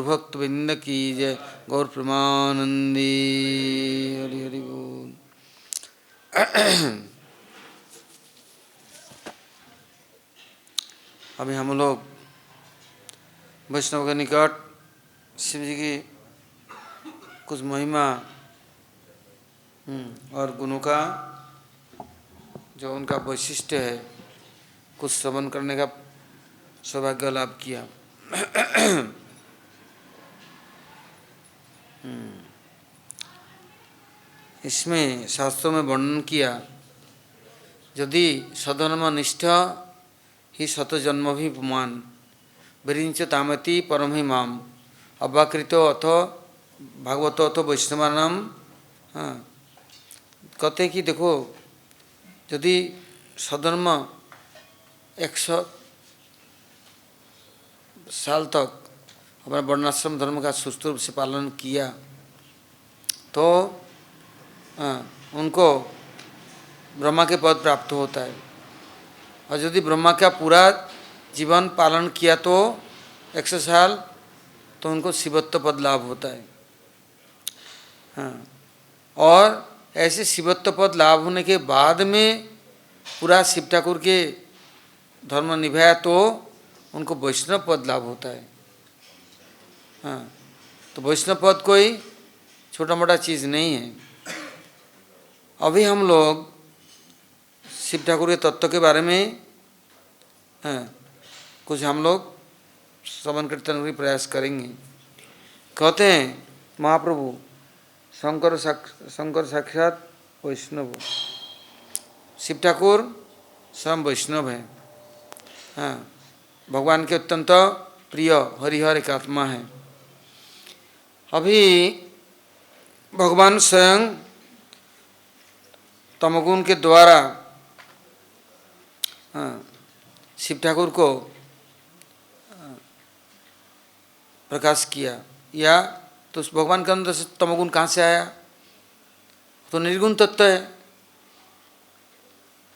भक्त वृंद की जय। गौर प्रमानंदी। हरि हरि बोल। अभी हम लोग वैष्णव के निकट शिव जी की कुछ महिमा और गुणों का जो उनका वैशिष्ट्य है कुछ श्रवण करने का सौभाग्य लाभ किया। इसमें शास्त्रों में वर्णन किया यदि सधर्म निष्ठ ही शतजन्म भी पुमान विरिंच तामति परम ही माम अव्याकृतो अथ भागवतो अथ वैष्णवानाम। हाँ, कहते हैं कि देखो यदि सधर्म 100 साल तक अपना वर्णाश्रम धर्म का सुष्ठु रूप से पालन किया तो उनको ब्रह्मा के पद प्राप्त होता है। और यदि ब्रह्मा का पूरा जीवन पालन किया तो 100 साल तो उनको शिवत्व पद लाभ होता है। हाँ, और ऐसे शिवत्व पद लाभ होने के बाद में पूरा शिव ठाकुर के धर्म निभाया तो उनको वैष्णव पद लाभ होता है। हाँ, तो वैष्णव पद कोई छोटा मोटा चीज़ नहीं है। अभी हम लोग शिव ठाकुर के तत्व के बारे में कुछ हम लोग श्रवण कीर्तन का प्रयास करेंगे। कहते हैं महाप्रभु शंकर साक्षात वैष्णव, शिव ठाकुर स्वयं वैष्णव है। हाँ, भगवान के अत्यंत प्रिय हरिहर एक आत्मा है। अभी भगवान स्वयं तमोगुण के द्वारा शिव ठाकुर को प्रकाश किया। या तो उस भगवान के अंदर से तमोगुण कहाँ से आया? तो निर्गुण तत्व है।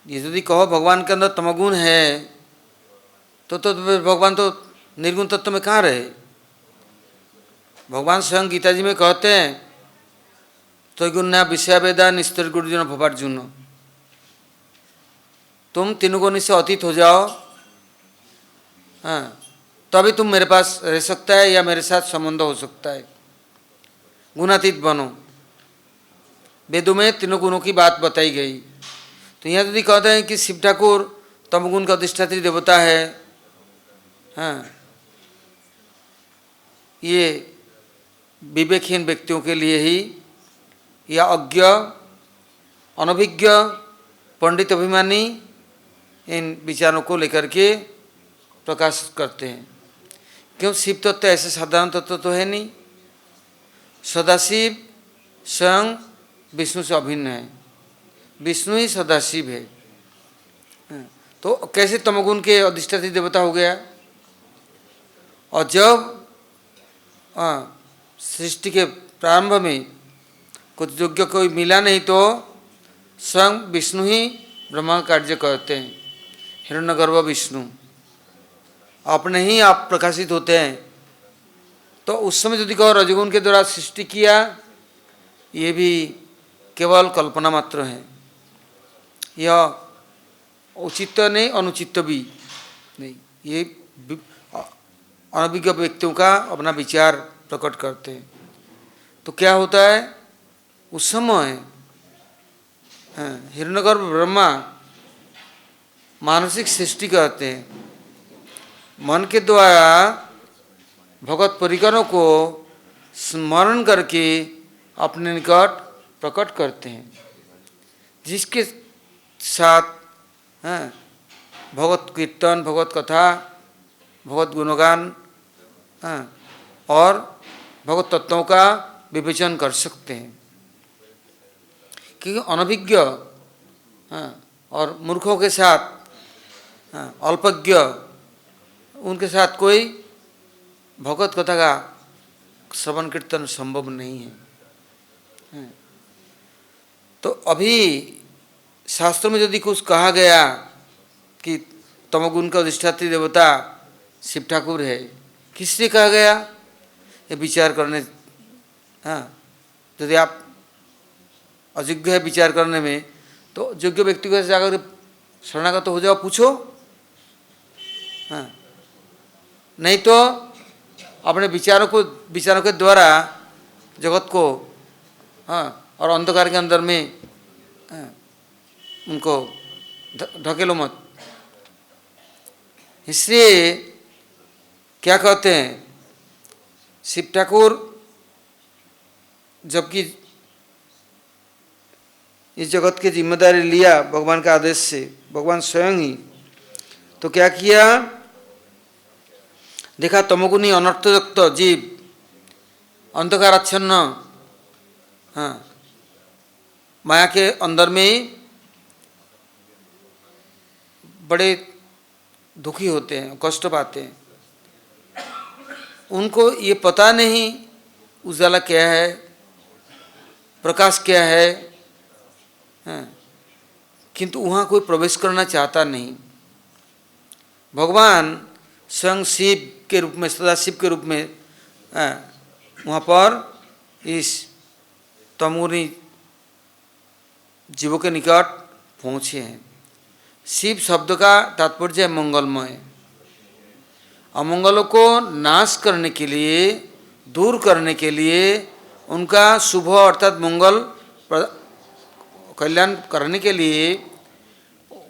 ये यदि कहो भगवान के अंदर तमोगुण है तो भगवान तो निर्गुण तत्व में कहाँ रहे? भगवान स्वयं गीता जी में कहते हैं तो गुण्या विषयावेदा निस्तर गुरुजन भवार्जुन, तुम तीनों गुण से अतीत हो जाओ, हाँ, तभी तुम मेरे पास रह सकता है या मेरे साथ संबंध हो सकता है। गुणातीत बनो। वेदों में तीनों गुणों की बात बताई गई। तो यहाँ यदि कहते हैं कि शिव ठाकुर तमगुण का अधिष्ठात्री देवता है, हाँ, ये विवेकहीन व्यक्तियों के लिए ही या अज्ञ अनभिज्ञ पंडित अभिमानी इन विचारों को लेकर के प्रकाश करते हैं। क्यों? शिव तत्व ऐसे साधारण तत्व तो है नहीं। सदाशिव स्वयं विष्णु से अभिन्न है, विष्णु ही सदाशिव है। तो कैसे तमोगुण के अधिष्ठात्री देवता हो गया? और जब सृष्टि के प्रारंभ में कुछ योग्य कोई मिला नहीं तो स्वयं विष्णु ही ब्रह्मा कार्य करते हैं। हिरण्यगर्भ विष्णु अपने ही आप प्रकाशित होते हैं। तो उस समय यदि कहो रजोगुण के द्वारा सृष्टि किया, ये भी केवल कल्पना मात्र है। यह उचित नहीं, अनुचित भी नहीं। ये अनभिज्ञ व्यक्तियों का अपना विचार प्रकट करते हैं। तो क्या होता है उस समय? हिरण्यगर्भ ब्रह्मा मानसिक सृष्टि करते हैं, मन के द्वारा भगवत परिकरों को स्मरण करके अपने निकट प्रकट करते हैं, जिसके साथ भगवत कीर्तन, भगवत कथा, भगवत गुणगान और भगवत तत्वों का विवेचन कर सकते हैं। क्योंकि अनभिज्ञ और मूर्खों के साथ, अल्पज्ञ, उनके साथ कोई भगवत कथा का श्रवण कीर्तन संभव नहीं है। तो अभी शास्त्रों में यदि कुछ कहा गया कि तमोगुण का अधिष्ठात्री देवता शिव ठाकुर है, किससे कहा गया? ये विचार करने, हाँ, यदि आप अयोग्य है विचार करने में, तो योग्य व्यक्ति को जाकर शरणागत हो जाओ, पूछो। हाँ, नहीं तो अपने विचारों के द्वारा जगत को, हाँ, और अंधकार के अंदर में, हाँ, उनको ढकेलो मत। इसलिए क्या कहते हैं, शिव ठाकुर जबकि इस जगत की जिम्मेदारी लिया भगवान के आदेश से, भगवान स्वयं ही, तो क्या किया, देखा तमोगुनी अनर्थयुक्त जीव, अंधकार आच्छन्न, हाँ, माया के अंदर में बड़े दुखी होते हैं, कष्ट पाते हैं। उनको ये पता नहीं उजाला क्या है, प्रकाश क्या है, हाँ, किंतु वहाँ कोई प्रवेश करना चाहता नहीं। भगवान स्वयं शिव के रूप में, सदा शिव के रूप में, वहाँ पर इस तमोगुनी जीवों के निकट पहुँचे हैं। शिव शब्द का तात्पर्य है मंगलमय। अमंगलों को नाश करने के लिए, दूर करने के लिए, उनका शुभ अर्थात मंगल कल्याण करने के लिए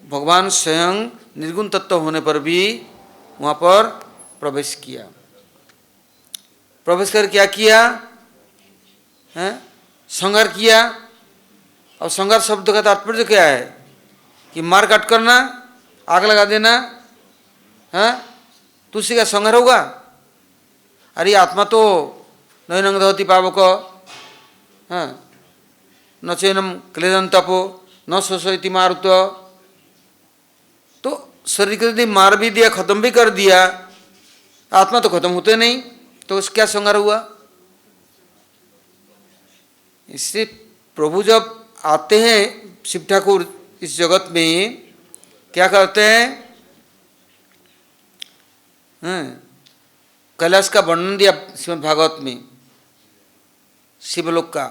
भगवान स्वयं निर्गुण तत्व होने पर भी वहाँ पर प्रवेश किया। प्रवेश कर क्या किया है, संहार किया। और संहार शब्द का तात्पर्य क्या है कि मार काट करना, आग लगा देना, है, तो उसी का संहार होगा। अरे आत्मा तो नैनं दहति पावक, हाँ, न चैनम क्लेदन तपो न शोषयति मारुत। तो शरीर को यदि मार भी दिया, खत्म भी कर दिया, आत्मा तो खत्म होते नहीं, तो क्या संहार हुआ। इससे प्रभु जब आते हैं शिव ठाकुर इस जगत में, क्या करते हैं, कैलाश का वर्णन दिया श्रीमद् भागवत में, शिवलोक का,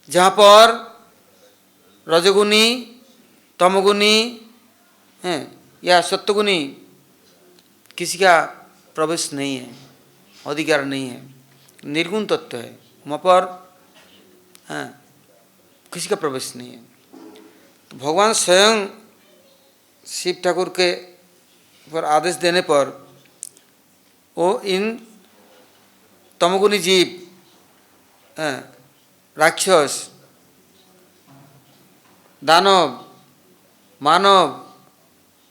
जहाँ पर रजोगुनी, तमोगुनी हैं या सत्वगुनी किसी का प्रवेश नहीं है, अधिकार नहीं है, निर्गुण तत्व है वहाँ पर, हाँ, किसी का प्रवेश नहीं है। तो भगवान स्वयं शिव ठाकुर के पर आदेश देने पर वो इन तमोगुनी जीव, राक्षस, दानव, मानव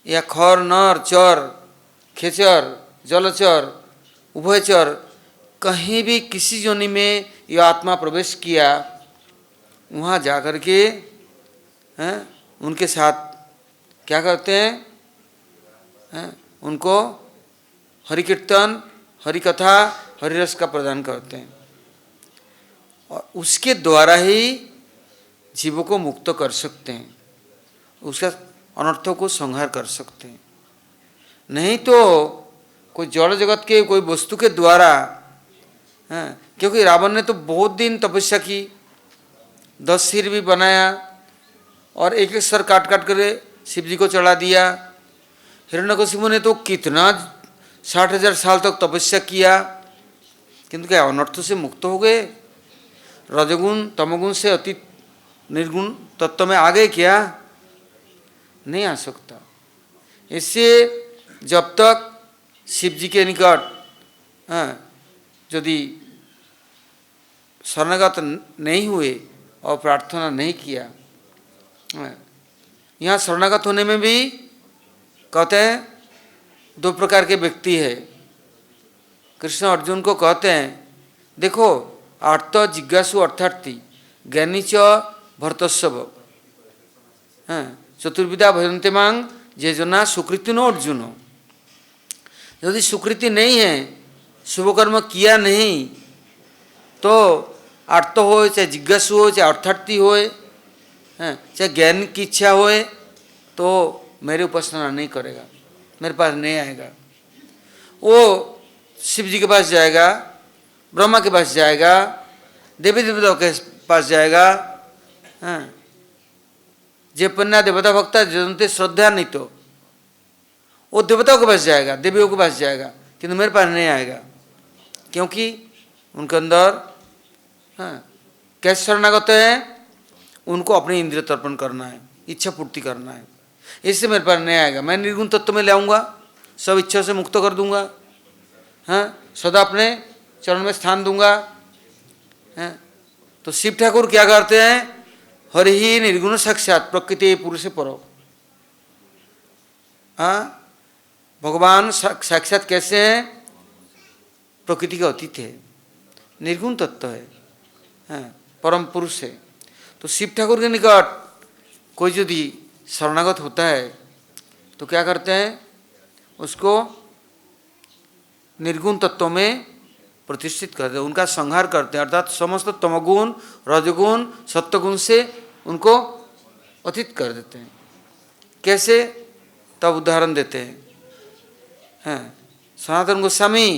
या खर, नर, चर, खेचर, जलचर, उभयचर, कहीं भी किसी योनि में यह आत्मा प्रवेश किया, वहाँ जाकर के उनके साथ क्या करते हैं, उनको हरि कीर्तन, हरि कथा, हरि रस का प्रदान करते हैं और उसके द्वारा ही जीवों को मुक्त कर सकते हैं, उसका अनर्थों को संहार कर सकते हैं। नहीं तो कोई जड़ जगत के कोई वस्तु के द्वारा, क्योंकि रावण ने तो बहुत दिन तपस्या की, 10 सिर भी बनाया और एक एक सर काट काट कर शिव जी को चढ़ा दिया। हिरण्यकशिपु ने तो कितना 60,000 साल तक तपस्या किया, किंतु क्या अनर्थों से मुक्त हो गए। रजगुण तमोगुण से अति निर्गुण तत्व में आ गए क्या? नहीं आ सकता। इससे जब तक शिव जी के निकट यदि शरणागत नहीं हुए और प्रार्थना नहीं किया, यहाँ शरणागत होने में भी कहते हैं 2 प्रकार के व्यक्ति है। कृष्ण अर्जुन को कहते हैं, देखो आर्त जिज्ञासु अर्थार्थी ज्ञानी च भरतस्व, चतुर्विधा भजन्ते मांग जे जना सुकृति नो अर्जुन। यदि सुकृति नहीं है, शुभ कर्म किया नहीं, तो आर्त हो, चाहे जिज्ञासु हो, चाहे अर्थार्थी हो, चाहे ज्ञान की इच्छा हो, तो मेरी उपासना नहीं करेगा, मेरे पास नहीं आएगा। वो शिव जी के पास जाएगा, ब्रह्मा के पास जाएगा, देवी देवताओं के पास जाएगा। हाँ, जे पन्ना देवता भक्ता जनते श्रद्धा नहीं तो वो देवताओं के पास जाएगा, देवियों के पास जाएगा, किंतु मेरे पास नहीं आएगा, क्योंकि उनके अंदर हाँ कैसे शरणागत है, उनको अपनी इंद्रिय तर्पण करना है, इच्छा पूर्ति करना है, इससे मेरे पास नहीं आएगा। मैं निर्गुण तत्व में ले आऊँगा, सब इच्छा से मुक्त कर दूंगा, हाँ सदा अपने चरण में स्थान दूंगा। हाँ तो शिव ठाकुर क्या करते हैं, हरि ही निर्गुण साक्षात प्रकृति पुरुष परो। हाँ भगवान साक्षात कैसे हैं, प्रकृति का अतीत है, निर्गुण तत्व है, हाँ परम पुरुष है। तो शिव ठाकुर के निकट कोई यदि शरणागत होता है तो क्या करते हैं, उसको निर्गुण तत्व में प्रतिष्ठित करते हैं, उनका संहार करते हैं, अर्थात समस्त तमगुण रजगुण सत्वगुण से उनको अतीत कर देते हैं। कैसे, तब उदाहरण देते हैं। हाँ सनातन गोस्वामी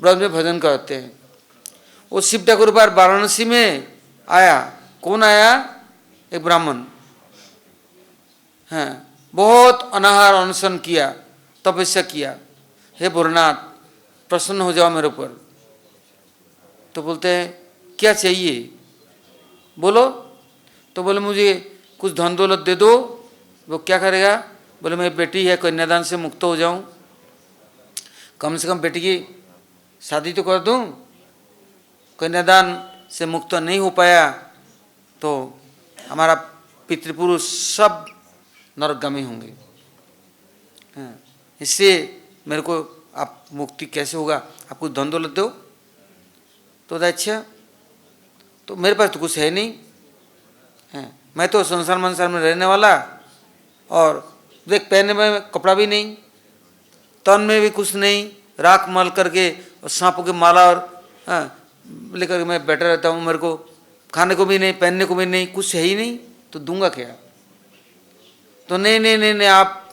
ब्रज में भजन करते हैं, वो शिव ठाकुर पर वाराणसी में आया। कौन आया, एक ब्राह्मण। हाँ बहुत अनाहार अनशन किया, तपस्या किया, हे भोलेनाथ प्रसन्न हो जाओ मेरे ऊपर। तो बोलते हैं क्या चाहिए, बोलो। तो बोले मुझे कुछ धन दौलत दे दो। वो क्या करेगा, बोले मेरी बेटी है, कन्यादान से मुक्त हो जाऊं, कम से कम बेटी की शादी तो कर दूं। कन्यादान से मुक्त नहीं हो पाया तो हमारा पितृपुरुष सब नरकगामी होंगे। हाँ इससे मेरे को आप मुक्ति कैसे होगा, आप कुछ धन दौलत दो। तो अच्छा, तो मेरे पास तो कुछ है नहीं, है मैं तो संसार मंसार में रहने वाला, और देख पहनने में कपड़ा भी नहीं, तन में भी कुछ नहीं, राख मल करके और सांपों के माला और लेकर मैं बैठा रहता हूँ, मेरे को खाने को भी नहीं, पहनने को भी नहीं, कुछ है ही नहीं, तो दूंगा क्या। तो नहीं नहीं नहीं नहीं, आप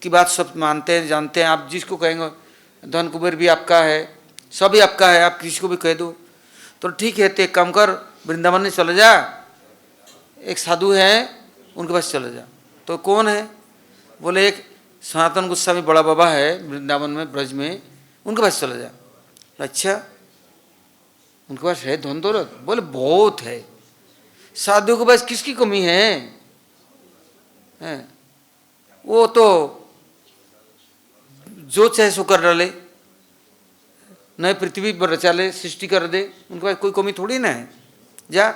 की बात सब मानते हैं, जानते हैं, आप जिसको कहेंगे धन कुबेर भी आपका है, सभी आपका है, आप किसी को भी कह दो। तो ठीक है, तो एक काम कर, वृंदावन में चले जा, एक साधु है उनके पास चले जा। तो कौन है, बोले एक सनातन गोस्वामी बड़ा बाबा है वृंदावन में ब्रज में, उनके पास चले जा। अच्छा उनके पास है धन दौलत, बोले बहुत है। साधु के पास किसकी कमी है, वो तो जो चाहे सो कर डाले, नए पृथ्वी पर रचा ले, सृष्टि कर दे, उनके पास कोई कमी थोड़ी ना है। जा,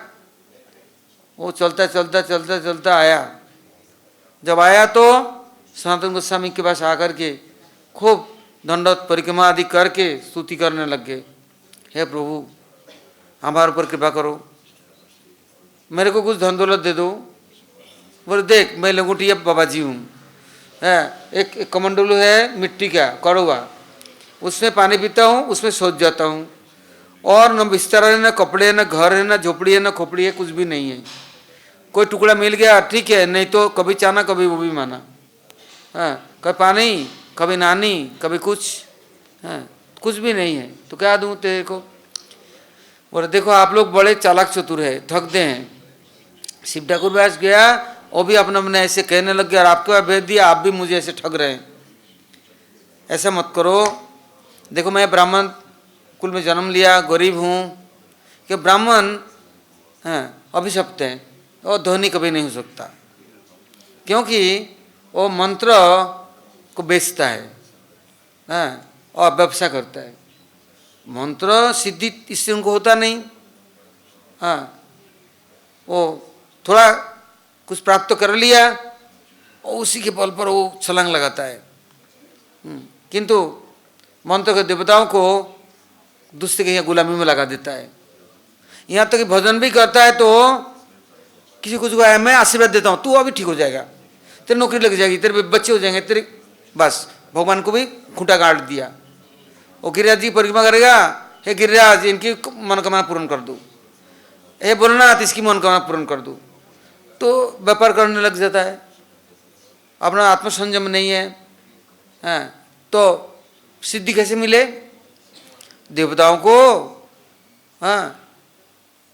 वो चलता चलता चलता चलता आया। जब आया तो सनातन गोस्वामी के पास आकर के खूब दंडवत परिक्रमा आदि करके स्तुति करने लग गए, हे प्रभु हमारे ऊपर कृपा करो, मेरे को कुछ धन दौलत दे दो। बोले देख मैं लंगोटिया बाबा जी हूँ, एक कमंडलू है मिट्टी का कड़वा, उसमें पानी पीता हूँ, उसमें सोच जाता हूँ, और न बिस्तर है, न कपड़े है, न घर है, न झोपड़ी है, न खोपड़ी है, कुछ भी नहीं है। कोई टुकड़ा मिल गया ठीक है, नहीं तो कभी चाना कभी वो भी माना। हाँ कभी पानी, कभी नानी, कभी कुछ, हाँ कुछ भी नहीं है, तो क्या दूँ तेरे को। बोले देखो आप लोग बड़े चालाक चतुर है, ठगते हैं। शिव ठाकुर पास गया, वो भी अपने अपने ऐसे कहने लग गया, और आपके पास भेज दिया, आप भी मुझे ऐसे ठग रहे हैं, ऐसा मत करो। देखो मैं ब्राह्मण कुल में जन्म लिया, गरीब हूँ, कि ब्राह्मण हैं अभिशप्त हैं, और धनी कभी नहीं हो सकता, क्योंकि वो मंत्र को बेचता है, और व्यवसाय करता है। मंत्र सिद्धि इससे उनको होता नहीं। हाँ वो थोड़ा कुछ प्राप्त कर लिया और उसी के बल पर वो छलांग लगाता है, किंतु मंत्र के देवताओं को दूसरे के यहाँ गुलामी में लगा देता है। यहाँ तक कि भजन भी करता है तो किसी कुछ को मैं आशीर्वाद देता हूँ, तू अभी ठीक हो जाएगा, तेरी नौकरी लग जाएगी, तेरे बच्चे हो जाएंगे, तेरे बस भगवान को भी खूंटा गाड़ दिया। वो गिरिराज जी परिक्रमा करेगा, हे गिरिराज इनकी मनोकामना पूर्ण कर दो, हे भोलेनाथ इसकी मनोकामना पूर्ण कर दो। तो व्यापार करने लग जाता है, अपना आत्मसंयम नहीं है। हाँ तो सिद्धि कैसे मिले, देवताओं को, हाँ,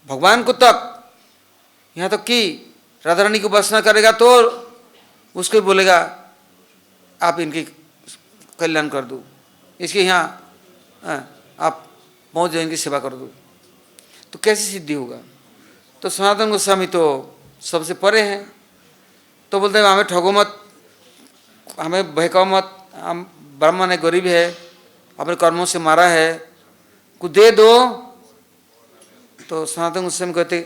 भगवान को तक, यहाँ तक कि राधा रानी को बस न करेगा तो उसको बोलेगा आप इनकी कल्याण कर दो, इसके यहाँ आप पहुँच जाओ, इनकी सेवा कर दो, तो कैसे सिद्धि होगा? तो सनातन गोस्वामी तो सबसे परे हैं, तो बोलते हैं हमें ठगो मत, हमें बहकाओ मत, हम ब्राह्मण है, गरीब है, अपने कर्मों से मारा है, कुछ दे दो। तो सनातन गोस्वामी कहते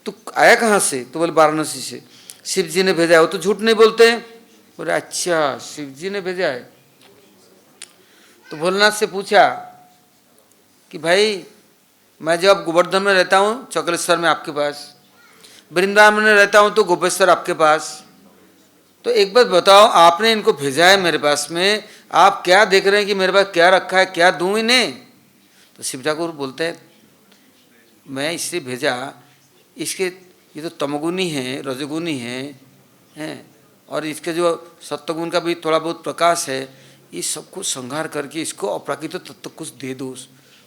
तू आया कहाँ से? तो बोले वाराणसी से, शिव जी ने भेजा है। वो तो झूठ नहीं बोलते। बोले अच्छा शिव जी ने भेजा है। तो भोलेनाथ से पूछा कि भाई मैं जब गोवर्धन में रहता हूँ चकलेश्वर में आपके पास, वृंदावन में रहता हूँ तो गोपेश्वर आपके पास, तो एक बात बताओ आपने इनको भेजा है मेरे पास में, आप क्या देख रहे हैं कि मेरे पास क्या रखा है, क्या दूँ इन्हें? तो शिव ठाकुर बोलते हैं मैं इसलिए भेजा, इसके ये तो तमगुनी है, रजगुनी है, और इसके जो सत्वगुण का भी थोड़ा बहुत प्रकाश है, ये सबको संहार करके इसको अपराकृत तत्व कुछ दे दो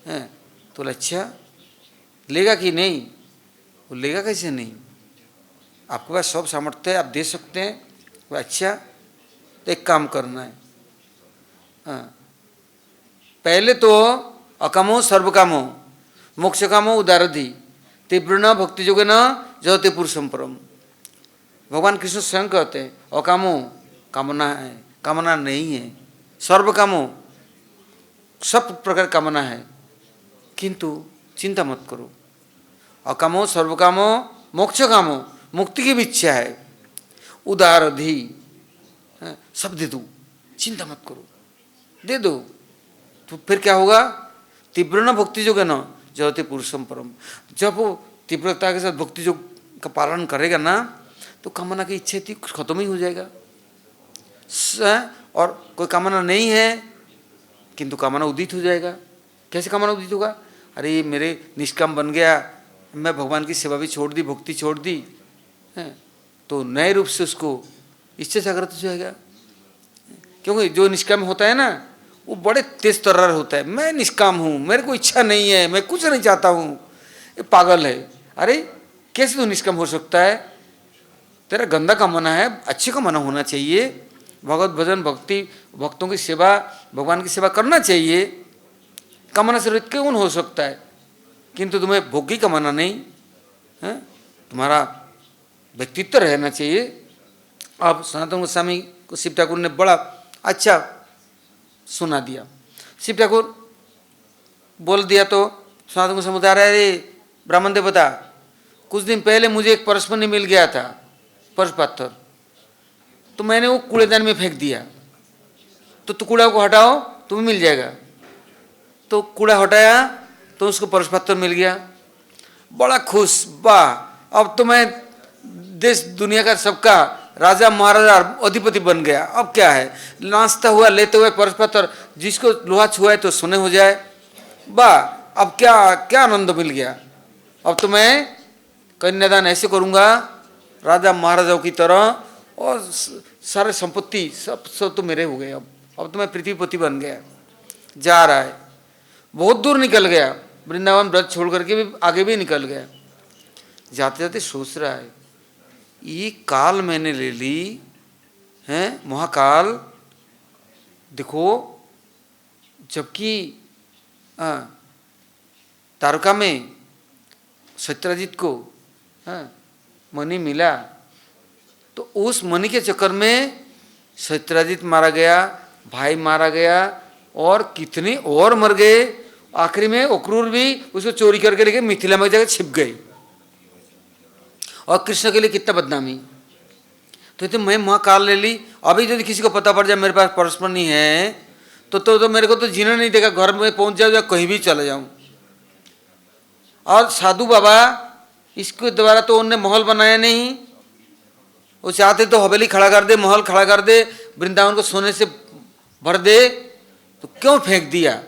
हैं। तो अच्छा लेगा कि नहीं? वो लेगा कैसे नहीं? आपके पास सब सामर्थ्य है, आप दे सकते हैं। वो अच्छा तो एक काम करना है, हाँ, पहले तो अकामो सर्वकामो मोक्ष कामो उदारधि तीव्र न भक्ति जोगे न जयते पुरुषम परम। भगवान कृष्ण स्वयं कहते हैं अकामो कामना है, कामना नहीं है, सर्वकामो सब प्रकार कामना है, किंतु चिंता मत करो, अकामो सर्वकामो मोक्ष कामो मुक्ति की भी इच्छा है, उदारधि सब दे दो, चिंता मत करो, दे दो। तो फिर क्या होगा? तीव्र न भक्ति जोगे न जयते पुरुषम परम। जब वो तीव्रता के साथ भक्ति योग का पालन करेगा ना, तो कामना की इच्छा थी खत्म ही हो जाएगा। और कोई कामना नहीं है किंतु कामना उदित हो जाएगा। कैसे कामना उदित होगा? अरे मेरे निष्काम बन गया, मैं भगवान की सेवा भी छोड़ दी, भक्ति छोड़ दी है, तो नए रूप से उसको इच्छा जागृत हो जाएगा। क्योंकि जो निष्काम होता है ना वो बड़े तेज तर्रार होता है, मैं निष्काम हूँ, मेरे को इच्छा नहीं है, मैं कुछ नहीं चाहता हूँ, ये पागल है। अरे कैसे तू निष्काम हो सकता है? तेरा गंदा कामना है, अच्छी कामना होना चाहिए, भगवत भजन भक्ति भक्तों की सेवा भगवान की सेवा करना चाहिए, कामना से रहित क्यों हो सकता है? किंतु तुम्हें भोगी कामना नहीं है, तुम्हारा व्यक्तित्व रहना चाहिए। अब सनातन गोस्वामी को शिव ठाकुर ने बड़ा अच्छा सुना दिया। शिव ठाकुर बोल दिया तो सनातन गोस्वामी बता रहा है अरे ब्राह्मण देवता, कुछ दिन पहले मुझे एक परसमणि मिल गया था, परस पत्थर, तो मैंने वो कूड़ेदान में फेंक दिया, तो कूड़ा को हटाओ तुम्हें मिल जाएगा। तो कूड़ा हटाया तो उसको परस पत्थर मिल गया, बड़ा खुश, वाह अब तो मैं देश दुनिया का सबका राजा महाराजा अधिपति बन गया। अब क्या है, नाचता हुआ लेते हुए परस पत्थर, जिसको लोहा छुआ है तो सोने हो जाए, वाह अब क्या क्या आनंद मिल गया। अब तो मैं कन्यादान ऐसे करूँगा राजा महाराजाओं की तरह, और सारे संपत्ति सब तो मेरे हो गए। अब तो मैं पृथ्वीपति बन गया। जा रहा है, बहुत दूर निकल गया, वृंदावन व्रत छोड़ करके भी आगे भी निकल गया। जाते जाते सोच रहा है ये काल मैंने ले ली है, महाकाल देखो, जबकि तारका में सत्यजित को मणि मिला, तो उस मणि के चक्कर में सत्यजित मारा गया, भाई मारा गया, और कितने और मर गए। आखिरी में अक्रूर भी उसको चोरी करके लेके मिथिला में जाकर छिप गए, और कृष्ण के लिए कितना बदनामी। तो मैं महाकाल ले ली, अभी यदि किसी को पता पड़ जाए मेरे पास परस्मणि है तो मेरे को तो जीना नहीं देगा, घर में पहुंच जाऊँ या कहीं भी चले जाऊँ। और साधु बाबा इसके द्वारा तो उनने महल बनाया नहीं, वो चाहते तो हवेली खड़ा कर दे, महल खड़ा कर दे, वृंदावन को सोने से भर दे, तो क्यों फेंक दिया?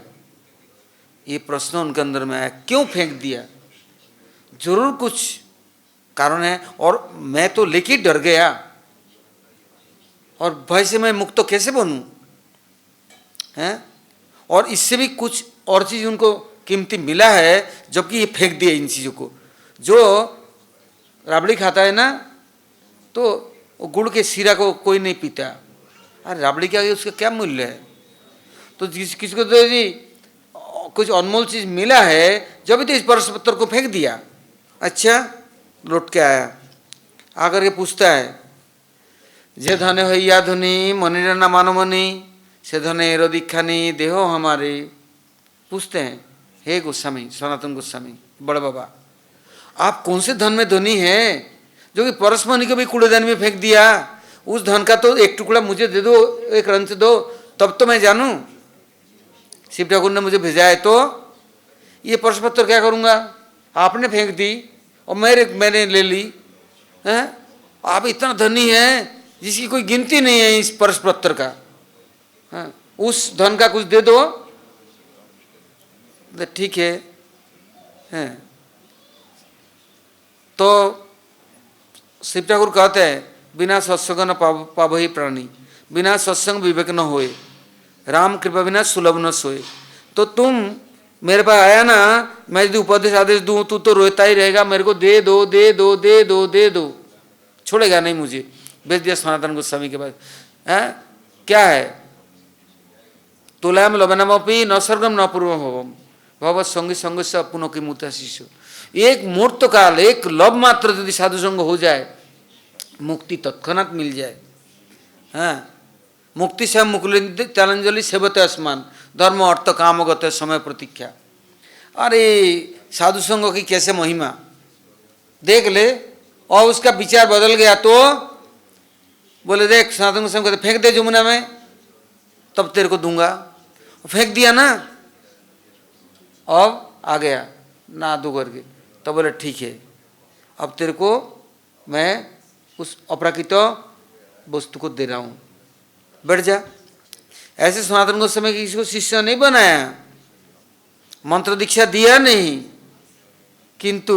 ये प्रश्न उनके अंदर में आया, क्यों फेंक दिया? जरूर कुछ कारण है, और मैं तो लेके डर गया, और भय से मैं मुक्त तो कैसे बनूं हैं? और इससे भी कुछ और चीज़ उनको कीमती मिला है, जबकि ये फेंक दिए इन चीज़ों को। जो राबड़ी खाता है ना, तो वो गुड़ के शीरा को कोई नहीं पीता। अरे राबड़ी के आगे उसका क्या मूल्य है? तो किसी को तो जी कुछ अनमोल चीज़ मिला है, जब भी तो इस परस पत्थर को फेंक दिया। अच्छा, लौट के आया, आकर के पूछता है, जे धने हइया धुनी मनिरा ना मानो मनी, से धने एरो दीक्षानी देहो हमारे। पूछते हैं, हे गोस्वामी, सनातन गोस्वामी, बड़े बाबा, आप कौन से धन में धनी हैं जो कि परसमणि को भी कूड़ेदान में फेंक दिया? उस धन का तो एक टुकड़ा मुझे दे दो, एक रंच दो, तब तो मैं जानूं। शिव ठाकुर ने मुझे भेजा है, तो ये परस पत्थर क्या करूँगा? आपने फेंक दी और मैंने ले ली हैं? आप इतना धनी हैं जिसकी कोई गिनती नहीं है इस परस पत्थर का। हाँ, उस धन का कुछ दे दो। ठीक है, हैं? तो शिव ठाकुर कहते हैं, बिना सत्संग न पाव ही प्राणी, बिना सत्संग विवेक न होए, राम कृपा बिना सुलभ न सोए। तो तुम मेरे पास आया ना, मैं यदि उपदेश आदेश दूं, तू तो रोता ही रहेगा, मेरे को दे दो दे दो दे दो दे दो, छोड़ेगा नहीं मुझे। भेज दिया सनातन गोस्वामी के पास। है क्या है? तुलाम लवनमपि न स्वर्गम न पूर्व भवम भगवत संगी संग से अपनों की मुता शिशु। एक मुहूर्त काल, एक लब मात्र यदि साधु संग हो जाए, मुक्ति तत्क्षणात मिल जाए। हाँ, मुक्ति से मुकुलिंद चालंजलि सेवते आसमान, धर्म अर्थ काम गते समय प्रतीक्षा। अरे साधु संग की कैसे महिमा देख ले। और उसका विचार बदल गया तो बोले, देख सनातन गोस्वामी कहते फेंक दे जमुना में, तब तेरे को दूंगा। फेंक दिया ना, अब आ गया ना दो करके, तब बोले ठीक है, अब तेरे को मैं उस अपराकृत वस्तु को दे रहा हूँ, बैठ जा। ऐसे सनातन गोस्वामी किसी को शिष्य नहीं बनाया, मंत्र दीक्षा दिया नहीं, किंतु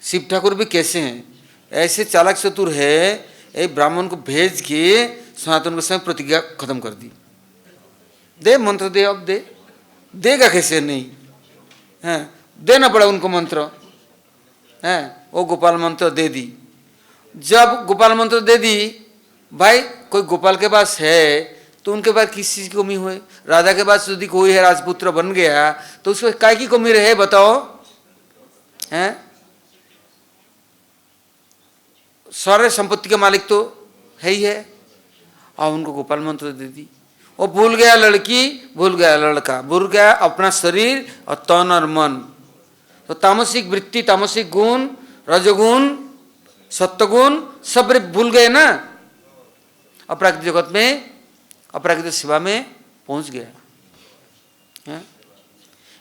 शिव ठाकुर भी कैसे हैं, ऐसे चालाक चतुर है, एक ब्राह्मण को भेज के सनातन गोस्वामी प्रतिज्ञा खत्म कर दी। दे मंत्र दे, अब दे, देगा कैसे नहीं है? देना पड़ा उनको मंत्र है। वो गोपाल मंत्र दे दी। जब गोपाल मंत्र दे दी, भाई कोई गोपाल के पास है तो उनके पास किस चीज़ की कमी हुई? राजा के पास यदि कोई है, राजपुत्र बन गया, तो उसको काय की कमी रहे बताओ? हैं? सारे संपत्ति के मालिक तो है ही है। और उनको गोपाल मंत्र दे दी। वो भूल गया लड़की, भूल गया लड़का, भूल गया अपना शरीर और तन और मन। तो तामसिक वृत्ति, तामसिक गुण, रजगुण, सत्वगुण सब भूल गए ना। अपराकृत जगत में, अपराकृत सेवा में पहुंच गया।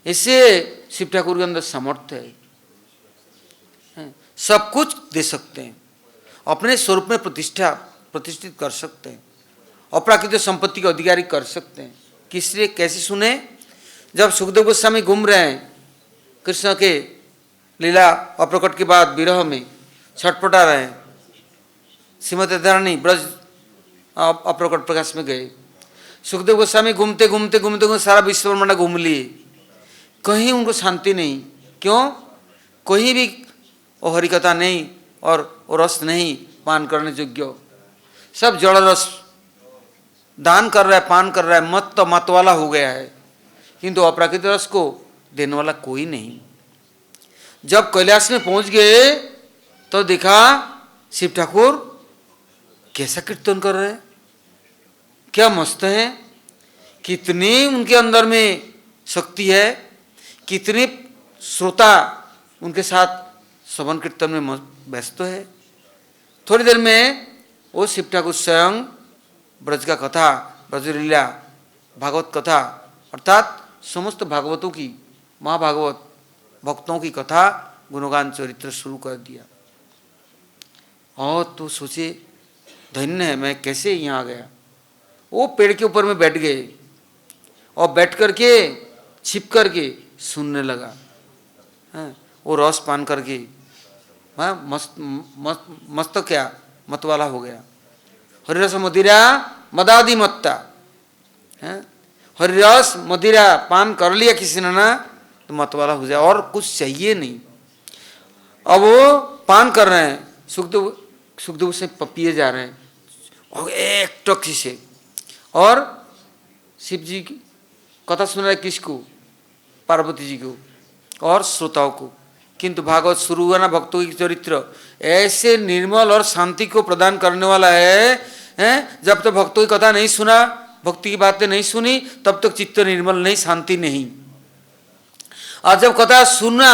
इससे शिव ठाकुर के अंदर सामर्थ्य है, सब कुछ दे सकते हैं, अपने स्वरूप में प्रतिष्ठित कर सकते हैं, अपराकृत संपत्ति के अधिकारी कर सकते हैं। किस लिए, कैसे सुने? जब सुखदेव गोस्वामी घूम रहे हैं कृष्ण के लीला अप्रकट के बाद विरह में छटपटा रहे हैं, श्रीमती धरणी ब्रज अप्रकट प्रकाश में गए। सुखदेव गोस्वामी घूमते घूमते घूमते घूमते सारा विश्व ब्रह्मांड घूम लिए, कहीं उनको शांति नहीं। क्यों? कहीं भी वो हरिकथा नहीं और वो रस नहीं पान करने योग्य। सब जड़ रस दान कर रहा है, पान कर रहा है, मत वाला हो गया है, किंतु अप्राकृत रस को देने वाला कोई नहीं। जब कैलाश में पहुंच गए तो देखा शिव ठाकुर कैसा कीर्तन कर रहे हैं, क्या मस्त है, कितनी उनके अंदर में शक्ति है, कितने श्रोता उनके साथ श्रवण कीर्तन में व्यस्त है। थोड़ी देर में वो शिव ठाकुर स्वयं ब्रज का कथा, ब्रजलीला, भागवत कथा अर्थात समस्त भागवतों की, महाभागवत भक्तों की कथा, गुणगान चरित्र शुरू कर दिया। और तो सोचे धन्य है मैं, कैसे यहाँ आ गया। वो पेड़ के ऊपर में बैठ गए और बैठ करके छिप करके सुनने लगा। वो रस पान करके मस्त क्या मतवाला हो गया। हरिरस मदिरा मदादि मत्ता है। हरिरस मदिरा पान कर लिया किसी ने ना तो मतवाला हो जाए, और कुछ चाहिए नहीं। अब वो पान कर रहे हैं, सुखदेव से पिए जा रहे हैं और एक टोकी से, और शिव जी की कथा सुन रहे किसको? पार्वती जी को और श्रोताओं को। किंतु भागवत शुरू हुआ ना भक्तों की चरित्र ऐसे निर्मल और शांति को प्रदान करने वाला है, जब तक भक्तों की कथा नहीं सुना, भक्ति की बातें नहीं सुनी, तब तक चित्त निर्मल नहीं, शांति नहीं। और जब कथा सुना,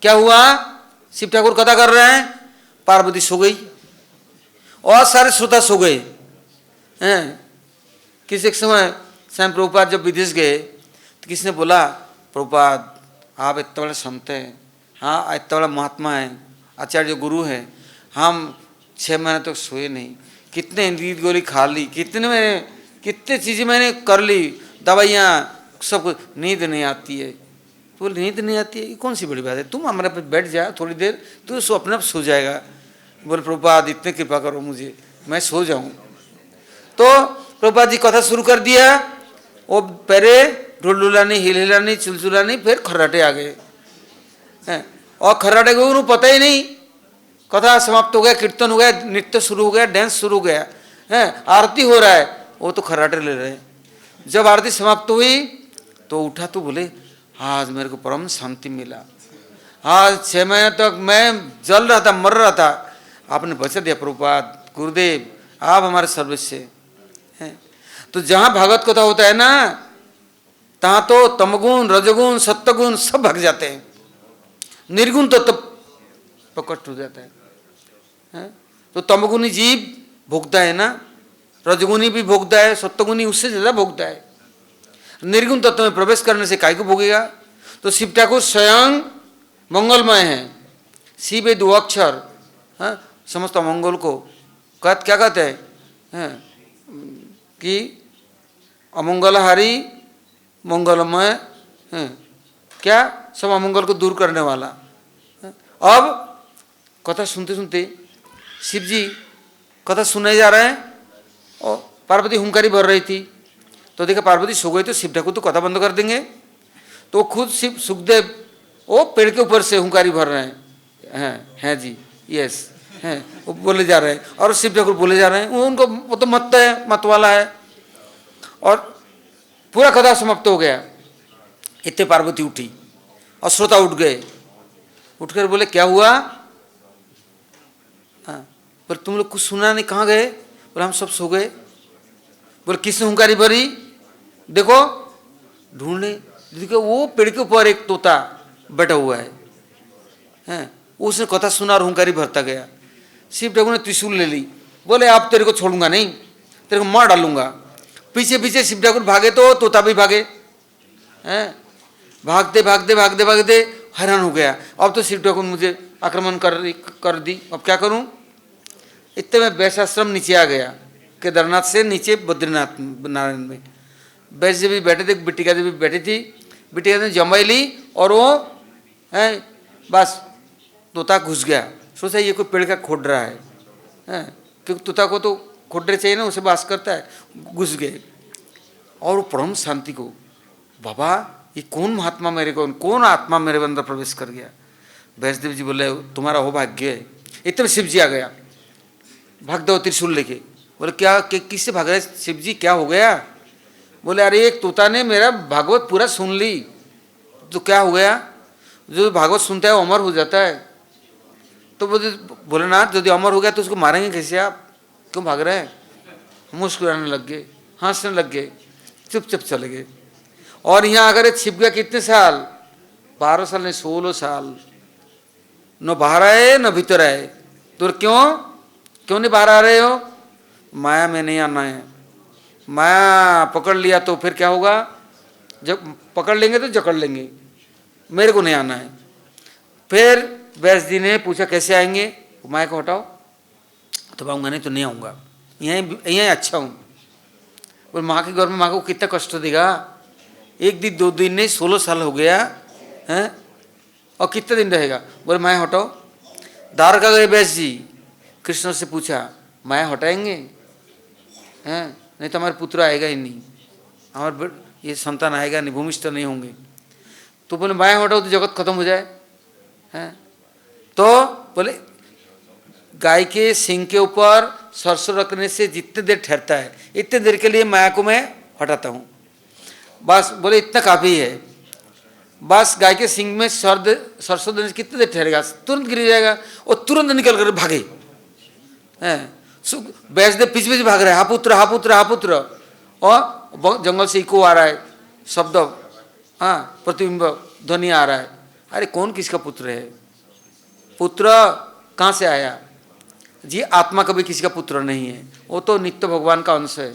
क्या हुआ? शिव ठाकुर कथा कर रहे हैं, पार्वती सो गई और सारे श्रोता सो गए हैं। किसी एक समय स्वयं प्रभुपाद जब विदेश गए तो किसने बोला, प्रभुपाद आप इतना बड़ा संत हैं, हाँ इतना बड़ा महात्मा है, आचार्य गुरु हैं, हम 6 महीने तक सोए नहीं, कितने नींद गोली खा ली, कितने चीज़ें मैंने कर ली, दवाइयाँ सब, नींद नहीं आती है। तो बोले नींद नहीं आती है, ये कौन सी बड़ी बात है, तुम हमारे पे बैठ जा थोड़ी देर, तो सो अपने आप सो जाएगा। बोले प्रभुपाद इतने कृपा करो मुझे, मैं सो जाऊँ। तो प्रभुपाद जी कथा शुरू कर दिया, वो पहले ढोल डुलानी, हिल हिलानी, चुलचुलानी, फिर खर्राटे आ गए हैं, और खर्राटे को उन्हें पता ही नहीं, कथा समाप्त हो गया, कीर्तन हो गया, नृत्य शुरू हो गया, डांस शुरू हो गया है, आरती हो रहा है, वो तो खर्राटे ले रहे हैं। जब आरती समाप्त हुई तो उठा तो बोले आज मेरे को परम शांति मिला, आज 6 महीने तक मैं जल रहा था, मर रहा था, आपने बचा दिया प्रभुपाद, गुरुदेव आप हमारे सर्वस्व हैं। तो जहाँ भागवत कथा होता है ना, तहाँ तो तमगुण रजगुण सत्वगुण सब भाग जाते हैं, निर्गुण तो तब प्रकट हो जाता है। तो तमगुणी जीव भोगता है ना, रजगुणी भी भोगता है, सत्वगुणी उससे ज्यादा भोगता है। निर्गुण तत्व में प्रवेश करने से काय को भोगेगा? तो शिव ठाकुर स्वयं मंगलमय है, शिव दो अक्षर, समस्त मंगल को क्या कहते हैं कि अमंगलहारी मंगलमय, क्या सब अमंगल को दूर करने वाला। अब कथा सुनते सुनते शिव जी कथा सुनाए जा रहे हैं और पार्वती हुंकारी भर रही थी, तो देखा पार्वती सो गई, तो शिव ठाकुर तो कथा बंद कर देंगे, तो खुद शिव सुखदेव वो पेड़ के ऊपर से हुंकारी भर रहे हैं जी, यस हैं, वो बोले जा रहे हैं और शिव ठाकुर बोले जा रहे हैं, उनको वो तो मत है, मत वाला है। और पूरा कथा समाप्त हो गया, इतने पार्वती उठी और श्रोता उठ गए, उठकर बोले क्या हुआ? पर तुम लोग कुछ सुना नहीं, कहाँ गए? बोले हम सब सो गए। बोले किसने हुंकारी भरी? देखो ढूंढने, देखो वो पेड़ के ऊपर एक तोता बैठा हुआ है, उसने कथा सुना और हुंकारी भरता गया। शिव ठाकुर ने त्रिशूल ले ली, बोले आप तेरे को छोड़ूंगा नहीं, तेरे को मार डालूंगा। पीछे पीछे शिव ठाकुर भागे तो तोता भी भागे, हैं भागते भागते भागते भागते हैरान हो गया, अब तो शिव ठाकुर मुझे आक्रमण कर दी, अब क्या करूं? इतने में वैशाश्रम नीचे आ गया, केदारनाथ से नीचे बद्रीनाथ नारायण में। वैश्य देवी बैठे थे, बिटिका देवी बैठी थी, बिटिका देवी जमाई ली और वो है बस तोता घुस गया, सोचा ये कोई पेड़ का खोद रहा है, क्योंकि तोता को तो खोदने चाहिए ना, उसे बास करता है, घुस गए। और वो परम शांति को, बाबा ये कौन महात्मा मेरे को, कौन आत्मा मेरे अंदर प्रवेश कर गया? वैष्णदेव जी बोले तुम्हारा हो भाग्य है। इतने शिव जी आ गया, भाग दो त्रिशूल लेके। बोले क्या किससे भाग रहे शिव जी, क्या हो गया? बोले अरे एक तोता ने मेरा भागवत पूरा सुन ली, तो क्या हो गया? जो भागवत सुनता है वो अमर हो जाता है। तो बोले ना यदि अमर हो गया तो उसको मारेंगे कैसे आप, क्यों भाग रहे हैं? मुस्कुराने लग गए, हंसने लग गए, चुपचाप चले गए। और यहाँ अगर छिप गया कितने साल? 12 साल नहीं 16 साल, न बाहर आए न भीतर आए। तो क्यों नहीं बाहर आ रहे हो? माया में नहीं आना है, माया पकड़ लिया तो फिर क्या होगा? जब पकड़ लेंगे तो जकड़ लेंगे, मेरे को नहीं आना है। फिर व्यास जी ने पूछा कैसे आएंगे? माया को हटाओ, तो आऊँगा, नहीं तो नहीं आऊँगा, यहीं अच्छा हूँ। और माँ के घर में माँ को कितना कष्ट देगा? 1 दिन 2 दिन नहीं 16 साल हो गया है, और कितने दिन रहेगा? बोले माया हटाओ। द्वारका गए व्यास जी, कृष्ण से पूछा माया हटाएंगे हैं? नहीं तो हमारे पुत्र आएगा ही नहीं, हमारे ये संतान आएगा नहीं, भूमिष्ठ नहीं होंगे। तो बोले माया हटाओ तो जगत खत्म हो जाए, हैं? तो बोले गाय के सिंग के ऊपर सरसों रखने से जितने देर ठहरता है, इतने देर के लिए माया को मैं हटाता हूँ, बस। बोले इतना काफ़ी है, बस गाय के सिंग में सरसों देने से कितने देर ठहरेगा, तुरंत गिर जाएगा और तुरंत निकल कर भागे, हैं? बैस दे पीछे पीछे भाग रहा है, हा पुत्र हा पुत्र हा पुत्र, और जंगल से इको आ रहा है, शब्द, हाँ, प्रतिबिंब ध्वनि आ रहा है। अरे कौन किसका पुत्र है? पुत्र कहाँ से आया जी? आत्मा कभी किसी का पुत्र नहीं है, वो तो नित्य भगवान का अंश है,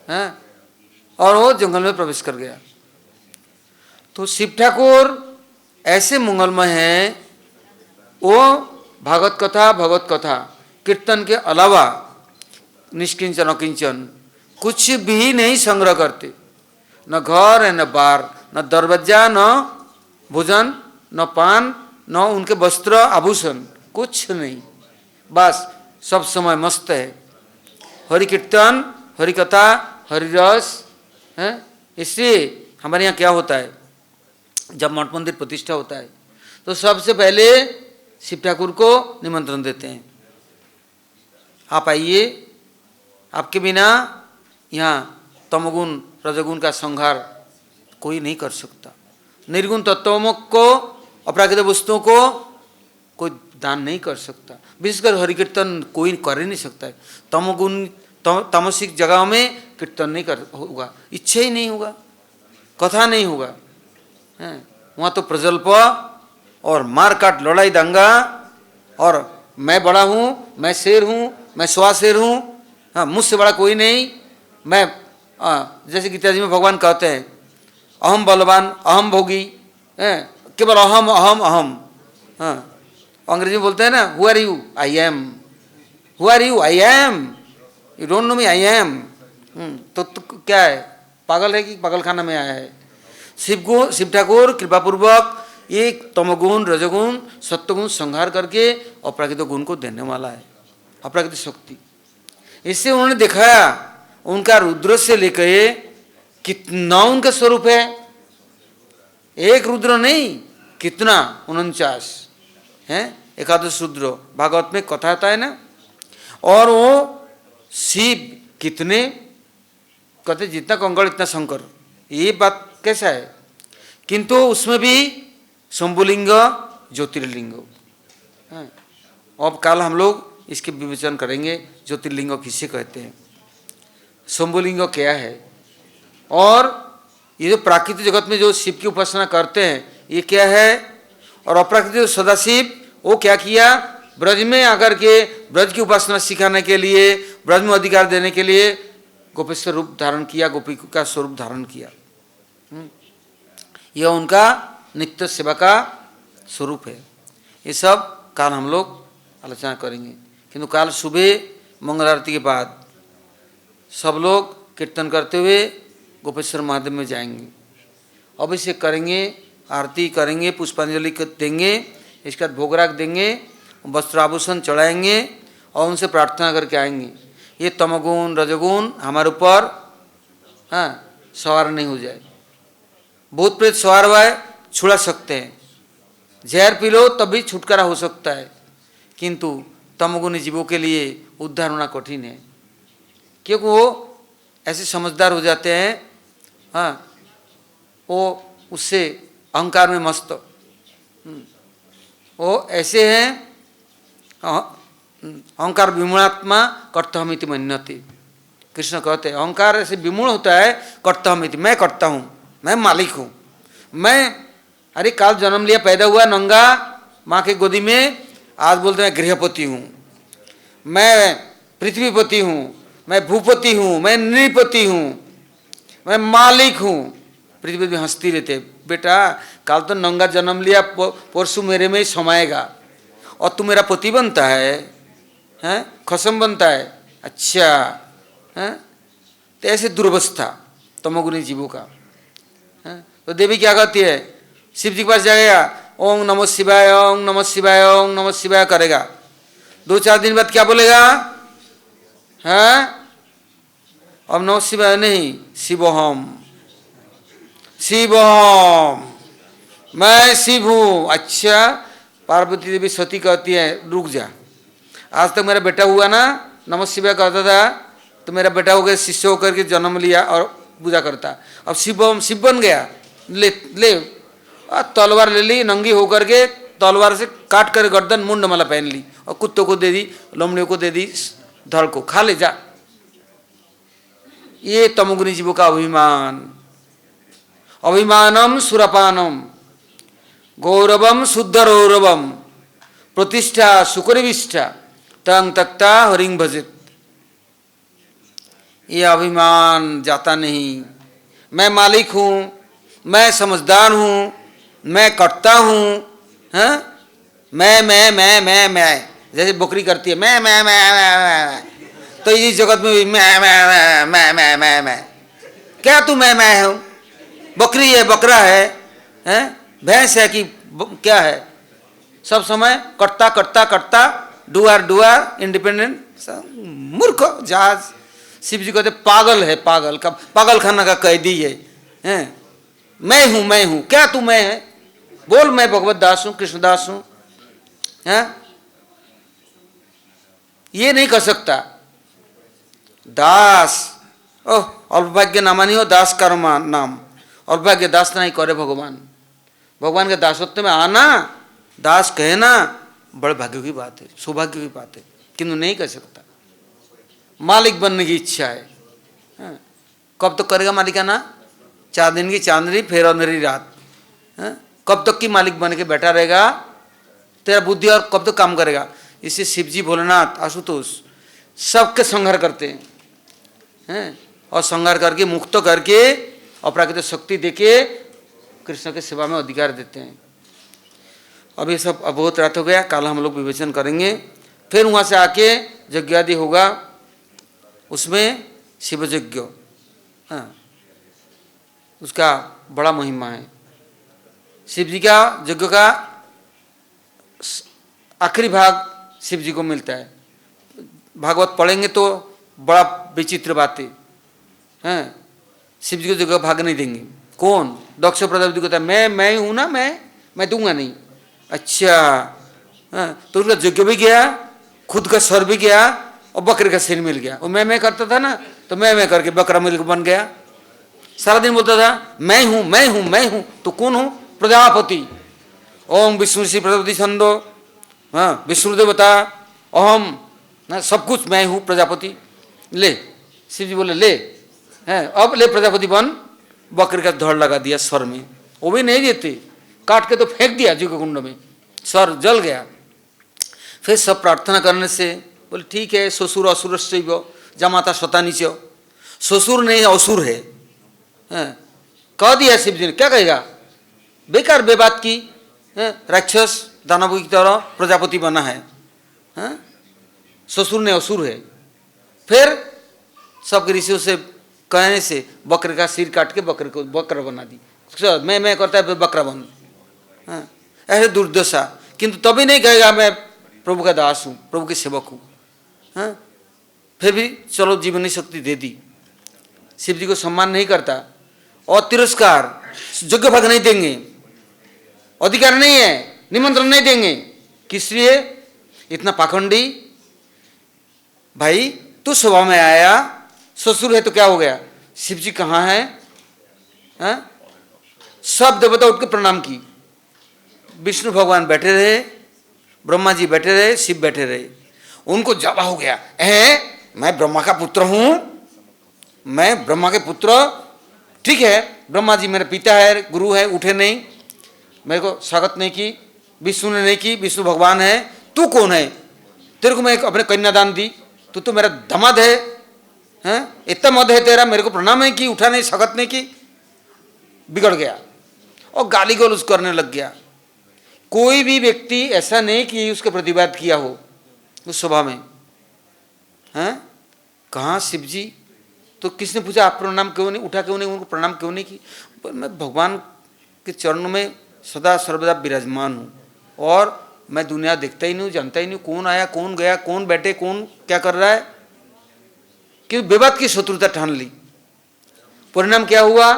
हैं? और वो जंगल में प्रवेश कर गया। तो शिव ठाकुर ऐसे मंगलमय हैं, वो भागवत कथा भगवत कथा कीर्तन के अलावा निष्किंचन अकिंचन कुछ भी नहीं संग्रह करते, न घर है न बार, न दरवाजा, न भोजन, न पान, न उनके वस्त्र आभूषण, कुछ नहीं, बस सब समय मस्त है। हरि कीर्तन, हरि कथा, हरि रस है। इसलिए हमारे यहाँ क्या होता है, जब मठ मंदिर प्रतिष्ठा होता है तो सबसे पहले शिव ठाकुर को निमंत्रण देते हैं, आप आइए, आपके बिना यहाँ तमोगुण रजोगुण का संहार कोई नहीं कर सकता। निर्गुण तत्वों को, अपराकृत वस्तुओं को कोई दान नहीं कर सकता, विशेषकर हरि कीर्तन कोई कर ही नहीं सकता है। तमोगुण तामसिक जगहों में कीर्तन नहीं कर होगा, इच्छा ही नहीं होगा, कथा नहीं होगा, हैं? वहाँ तो प्रजल्प और मारकाट, लड़ाई दंगा, और मैं बड़ा हूँ, मैं शेर हूँ, मैं स्वा शेर हूँ, हाँ, मुझसे बड़ा कोई नहीं, मैं जैसे गीता जी में भगवान कहते हैं अहम बलवान, अहम भोगी, केवल अहम अहम अहम, हाँ, अंग्रेजी में बोलते हैं ना, who are you, I am, who are you, I am, you don't know me, I am. तो क्या है, पागल है कि पागल खाना में आया है? शिव ठाकुर कृपापूर्वक एक तमोगुण रजोगुण सत्वगुण संहार करके अपराकृत गुण को देने वाला है, अपराकृत शक्ति। इससे उन्होंने दिखाया उनका रुद्र से लेकर कितना उनका स्वरूप है, एक रुद्र नहीं, कितना 49 है, एकादश रुद्र भागवत में कथा आता है ना। और वो शिव कितने कहते, जितना कंकड़ इतना शंकर, ये बात कैसा है? किंतु उसमें भी शंभुलिंग ज्योतिर्लिंग, अब कल हम लोग इसके विवेचन करेंगे ज्योतिर्लिंग किसे कहते हैं, शंभुलिंग क्या है, और ये जो प्राकृतिक जगत में जो शिव की उपासना करते हैं ये क्या है, और अप्राकृतिक सदाशिव वो क्या किया, ब्रज में आकर के ब्रज की उपासना सिखाने के लिए, ब्रज में अधिकार देने के लिए गोपेश्वर रूप धारण किया, गोपी का स्वरूप धारण किया। यह उनका नित्य सेवा का स्वरूप है। ये सब काल हम लोग आलोचना करेंगे, किंतु काल सुबह मंगल आरती के बाद सब लोग कीर्तन करते हुए गोपेश्वर महादेव में जाएंगे, अभिषेक करेंगे, आरती करेंगे, पुष्पांजलि देंगे, इसके बाद भोगराग देंगे, वस्त्राभूषण चढ़ाएंगे और उनसे प्रार्थना करके आएंगे ये तमोगुण रजोगुण हमारे ऊपर सवार नहीं हो जाए। भूत प्रेत सवार हुआ है, छुड़ा सकते हैं, जहर पी लो तब भी छुटकारा हो सकता है, किंतु तमोगुणी जीवों के लिए उद्धार होना कठिन है, क्योंकि वो ऐसे समझदार हो जाते हैं, वो उससे अहंकार में मस्त, वो ऐसे हैं अहंकार विमूढ़ात्मा कर्तव्यमिति मन्यते। कृष्ण कहते हैं अहंकार ऐसे विमूढ़ होता है, कर्तव्यमिति, मैं करता हूँ, मैं मालिक हूँ, मैं अरे काल जन्म लिया, पैदा हुआ नंगा माँ के गोदी में, आज बोलते हैं गृहपति हूँ, मैं पृथ्वीपति हूँ, मैं भूपति हूँ, मैं नृपति हूँ, मैं मालिक हूँ। पृथ्वी में हंसती रहते, बेटा काल तो नंगा जन्म लिया, परसों मेरे में ही समाएगा और तू मेरा पति बनता है, हैं खसम बनता है, अच्छा हैं। तो ऐसे दुर्वस्था तमोगुणी जीवों का है। तो देवी क्या कहती है, शिव जी के पास जाएगा, ओम नमः शिवाय, ओम नमः शिवाय, ओम नमः शिवाय करेगा, 2-4 दिन बाद क्या बोलेगा, हैं ओम नमः शिवाय नहीं, शिवोहम, शिवम, मैं शिव हूँ। अच्छा, पार्वती देवी सती कहती है रुक जा, आज तक मेरा बेटा हुआ ना, नमः शिवाय कहता था, तो मेरा बेटा हो गया, शिष्य होकर के जन्म लिया और पूजा करता। अब शिवम शिव बन गया, ले ले तलवार ले ली, नंगी होकर के तलवार से काट कर गर्दन मुंड माला पहन ली और कुत्तों को दे दी, लोमड़ियों को दे दी, धड़ को खा ले जा। ये तमोगुणी जीवों का अभिमान। अभिमानम सुरपानम गौरवम शुद्धरौरवम प्रतिष्ठा सुकरिविष्ठा तंग तक्ता हरिंग भजित। ये अभिमान जाता नहीं। मैं मालिक हूँ, मैं समझदार हूँ, मैं कटता हूँ, हाँ? मैं जैसे बकरी करती है मैं, तो इस जगत में भी मैं। क्या तू मैं हूँ? बकरी है, बकरा है, हैं? भैंस है कि क्या है? सब समय कटता डुआर इंडिपेंडेंट मूर्ख जहाज। शिव जी कहते पागल है, पागल का पागल खाना का कैदी है, हैं? मैं हूँ, क्या तू मैं है? बोल मैं भगवत दास हूँ, कृष्णदास हूँ, हैं? ये नहीं कर सकता। दास, ओह अल्पभाग्य नामानी हो दास कर्मा नाम, अल्पभाग्य दास नहीं करे भगवान। भगवान के दासत्व में आना, दास कहना बड़े भाग्य की बात है, सौभाग्य की बात है, किंतु नहीं कर सकता। मालिक बनने की इच्छा है, हाँ? कब तक करेगा मालिकाना? 4 दिन की चांदनी फिर अंधेरी रात, हाँ? कब तक की मालिक बन के बैठा रहेगा? तेरा बुद्धि और कब तक काम करेगा? इससे शिवजी भोलेनाथ आशुतोष सबके संहार करते हैं, और संहार करके मुक्त करके अपराकृत शक्ति देके कृष्ण के सेवा में अधिकार देते हैं। अब ये सब अब बहुत रात हो गया, कल हम लोग विवेचन करेंगे। फिर वहाँ से आके यज्ञ आदि होगा, उसमें शिव यज्ञ, हाँ, उसका बड़ा महिमा है। शिव जी का यज्ञ का आखिरी भाग शिव जी को मिलता है। भागवत पढ़ेंगे तो बड़ा विचित्र बातें हैं। शिव जी को जगह भाग नहीं देंगे। कौन? दक्ष प्रजापति कहता है मैं हूँ ना, मैं दूंगा नहीं। अच्छा, हाँ, तो उसका यज्ञ भी गया, खुद का सर भी गया और बकरे का सिर मिल गया। वो मैं करता था ना, तो मैं करके बकरा मिल बन गया। सारा दिन बोलता था मैं हूँ। तो कौन हूँ? प्रजापति। ओम विष्णु श्री प्रजापति छंदो, हाँ, विष्णुदेव बता अहम ना, सब कुछ मैं हूँ प्रजापति। ले, शिव जी बोले ले, हैं, अब ले प्रजापति बन। बकरी का धड़ लगा दिया सर में, वो भी नहीं देते, काट के तो फेंक दिया जी के कुंड में, सर जल गया। फिर सब प्रार्थना करने से बोले ठीक है, ससुर असुर जमाता शतानीच, ससुर नहीं असुर है, कह दिया शिव जी ने, क्या कहेगा? बेकार बेबात की, राक्षस दानव की तरह प्रजापति बना है, ससुर ने असुर है। फिर सब ऋषियों से कहने से बकरे का सिर काट के बकरे को बकरा बना दी। मैं करता है बकरा बन, ऐसे दुर्दशा। किंतु तभी नहीं कहेगा मैं प्रभु का दास हूँ, प्रभु के सेवक हूँ। फिर भी चलो जीवनी शक्ति दे दी। शिव जी को सम्मान नहीं करता और तिरस्कार, यज्ञ भाग नहीं देंगे, अधिकार नहीं है, निमंत्रण नहीं देंगे। किस लिए? इतना पाखंडी। भाई तू सभा में आया, ससुर है तो क्या हो गया? शिव जी कहाँ है? सब देवता उठ के प्रणाम की। विष्णु भगवान बैठे रहे, ब्रह्मा जी बैठे रहे, शिव बैठे रहे। उनको जावा हो गया, मैं ब्रह्मा का पुत्र हूं, मैं ब्रह्मा के पुत्र, ठीक है, ब्रह्मा जी मेरे पिता है, गुरु है, उठे नहीं, मेरे को स्वागत नहीं की, विष्णु ने नहीं की, विष्णु भगवान है, तू कौन है? तेरे को मैं अपने कन्यादान दी, तू तो मेरा दामाद है, इतना मद है तेरा, मेरे को प्रणाम नहीं की, उठा नहीं, स्वागत नहीं की। बिगड़ गया और गाली गलौज करने लग गया। कोई भी व्यक्ति ऐसा नहीं कि उसके प्रतिवाद किया हो उस सभा में, कहाँ शिव जी? तो किसने पूछा आप प्रणाम क्यों नहीं, उठा क्यों नहीं, उनको प्रणाम क्यों नहीं की? मैं भगवान के चरणों में सदा सर्वदा विराजमान हूँ और मैं दुनिया देखता ही नहीं, जानता ही नहीं कौन आया, कौन गया, कौन बैठे, कौन क्या कर रहा है। कि बेबात की शत्रुता ठान ली। परिणाम क्या हुआ?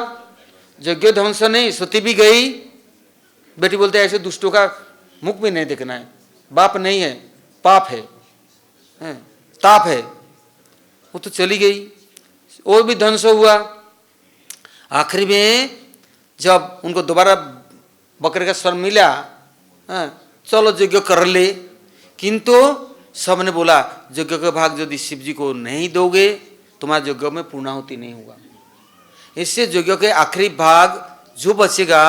यज्ञ ध्वंस नहीं, सती भी गई। बेटी बोलते ऐसे दुष्टों का मुख भी नहीं देखना है, बाप नहीं है, पाप है, ताप है। वो तो चली गई, वो भी ध्वंस हुआ। आखिरी में जब उनको दोबारा बकरे का स्वर मिला, चलो यज्ञ कर ले, किंतु सबने बोला यज्ञ का भाग यदि शिव जी को नहीं दोगे तुम्हारे यज्ञ में पूर्णाहुति नहीं होगा। इससे यज्ञ के आखिरी भाग जो बचेगा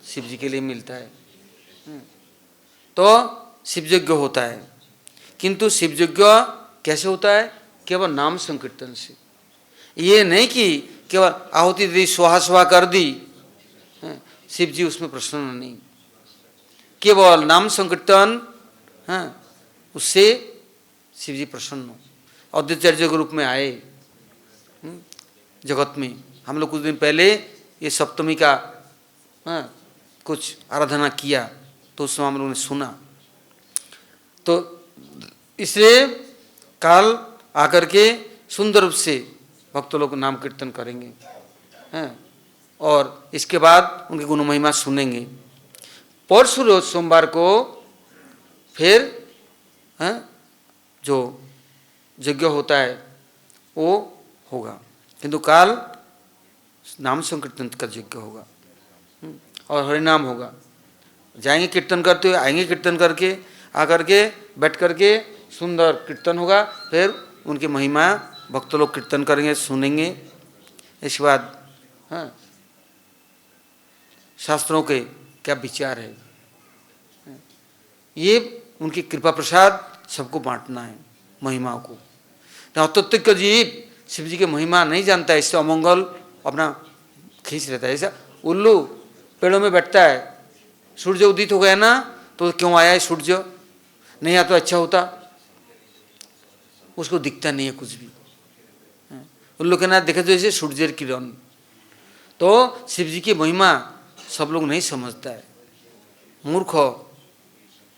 शिव जी के लिए मिलता है। तो शिव यज्ञ होता है, किंतु शिव यज्ञ कैसे होता है? केवल नाम संकीर्तन से। ये नहीं कि केवल आहुति दी, स्वाहा स्वाहा कर दी, शिव जी उसमें प्रसन्न नहीं। केवल नाम संकीर्तन, उससे शिव जी प्रसन्न हो। अद्वैताचार्य के रूप में आए जगत में। हम लोग कुछ दिन पहले ये सप्तमी का कुछ आराधना किया, तो उस समय हम लोगों ने सुना। तो इसलिए काल आकर के सुंदर रूप से भक्त लोग नाम कीर्तन करेंगे, और इसके बाद उनकी गुण महिमा सुनेंगे। परसों रोज सोमवार को फिर जो यज्ञ होता है वो होगा, किंतु काल नाम संकीर्तन का यज्ञ होगा और हरिनाम होगा। जाएंगे कीर्तन करते हुए, आएंगे कीर्तन करके, आकर के बैठ करके सुंदर कीर्तन होगा, फिर उनकी महिमा भक्त लोग कीर्तन करेंगे, सुनेंगे। इसके बाद शास्त्रों के क्या विचार है, ये उनकी कृपा प्रसाद सबको बांटना है महिमाओं को। अतत्विक जीव शिव जी की महिमा नहीं जानता है, इससे अमंगल अपना खींच लेता है। ऐसा उल्लू पेड़ों में बैठता है, सूर्य उदित हो गया ना तो क्यों आया है सूर्य, नहीं आता तो अच्छा होता, उसको दिखता नहीं है कुछ भी। उल्लू के ना देखे तो जैसे सूर्य की किरण। तो शिव जी की महिमा सब लोग नहीं समझता है। मूर्ख,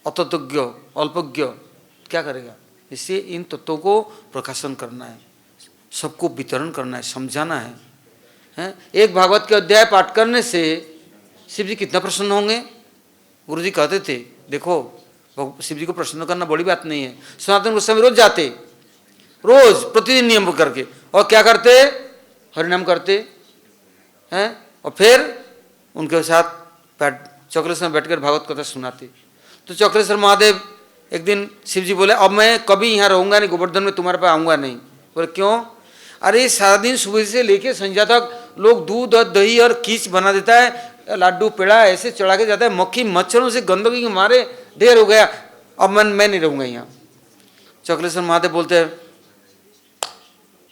अतत्वज्ञ, अल्पज्ञ क्या करेगा? इससे इन तत्वों को प्रकाशन करना है, सबको वितरण करना है, समझाना है। एक भागवत के अध्याय पाठ करने से शिव जी कितना प्रसन्न होंगे। गुरु जी कहते थे, देखो शिव जी को प्रसन्न करना बड़ी बात नहीं है। सनातन गोस्वामी रोज जाते, रोज प्रतिदिन नियम करके, और क्या करते? हरिनाम करते हैं, और फिर उनके साथ चक्रेश्वर में बैठकर भागवत कथा सुनाते। तो चक्रेश्वर महादेव एक दिन शिव जी बोले, अब मैं कभी यहाँ रहूँगा नहीं, गोवर्धन में तुम्हारे पास आऊँगा नहीं। बोले क्यों? अरे सारा दिन सुबह से लेके संध्या तक लोग दूध और दही और खींच बना देता है, लाडू पेड़ा ऐसे चढ़ा के जाता है, मक्खी मच्छरों से गंदगी के मारे ढेर हो गया, अब मैं नहीं रहूँगा यहाँ। चक्रेश्वर महादेव बोलते हैं,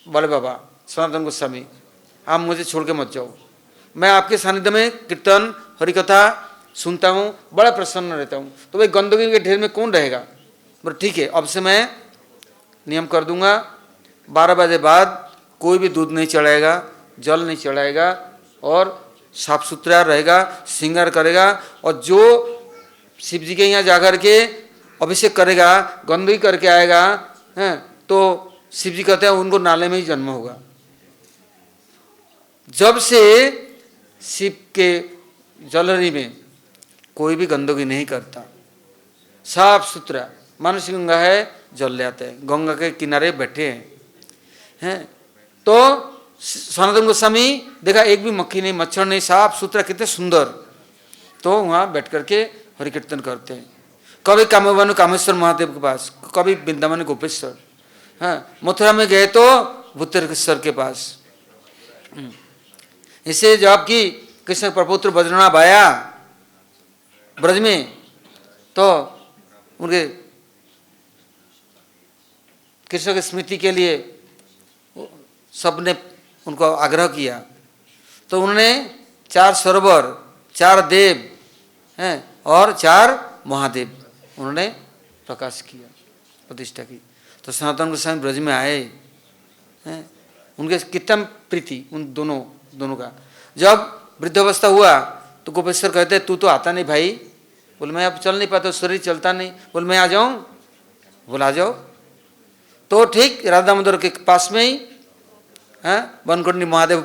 बोले बाबा सनातन गोस्वामी आप मुझे छोड़ के मत जाओ, मैं आपके सानिध्य में कीर्तन हरिकथा सुनता हूँ, बड़ा प्रसन्न रहता हूँ। तो भाई गंदगी के ढेर में कौन रहेगा? बोले ठीक है, अब से मैं नियम कर दूंगा, 12 बजे बाद कोई भी दूध नहीं चढ़ाएगा, जल नहीं चढ़ाएगा, और साफ सुथरा रहेगा, श्रृंगार करेगा, और जो शिव जी के यहाँ जाकर के अभिषेक करेगा, गंदगी करके आएगा, तो शिव जी कहते हैं उनको नाले में ही जन्म होगा। जब से शिव के जलहरी में कोई भी गंदगी नहीं करता, साफ सुथरा, मानसी गंगा है जल ले आते हैं, गंगा के किनारे बैठे हैं। तो सनातन गोस्वामी देखा एक भी मक्खी नहीं, मच्छर नहीं, साफ सुथरा, कितने सुंदर। तो वहाँ बैठ करके हरि कीर्तन करते हैं। कभी कामवानु कामेश्वर महादेव के पास, कभी वृंदावन गोपेश्वर, मथुरा में गए तो भूतेश्वर के पास। इसे जब कि कृष्ण प्रपुत्र बद्रीनाथ आया ब्रज में, तो उनके कृष्ण की स्मृति के लिए सबने उनको आग्रह किया, तो उन्होंने 4 सरोवर, 4 देव हैं और 4 महादेव उन्होंने प्रकाश किया, प्रतिष्ठा की। तो सनातन गोस्वामी ब्रज में आए हैं, उनके कितना प्रीति उन दोनों का। जब वृद्धावस्था हुआ तो गोपेश्वर कहते तू तो आता नहीं भाई। बोले मैं अब चल नहीं पाता, शरीर चलता नहीं। बोले मैं आ जाऊं? बोला आ जाओ। तो ठीक राधा दामोदर के पास में ही बनकोटनी महादेव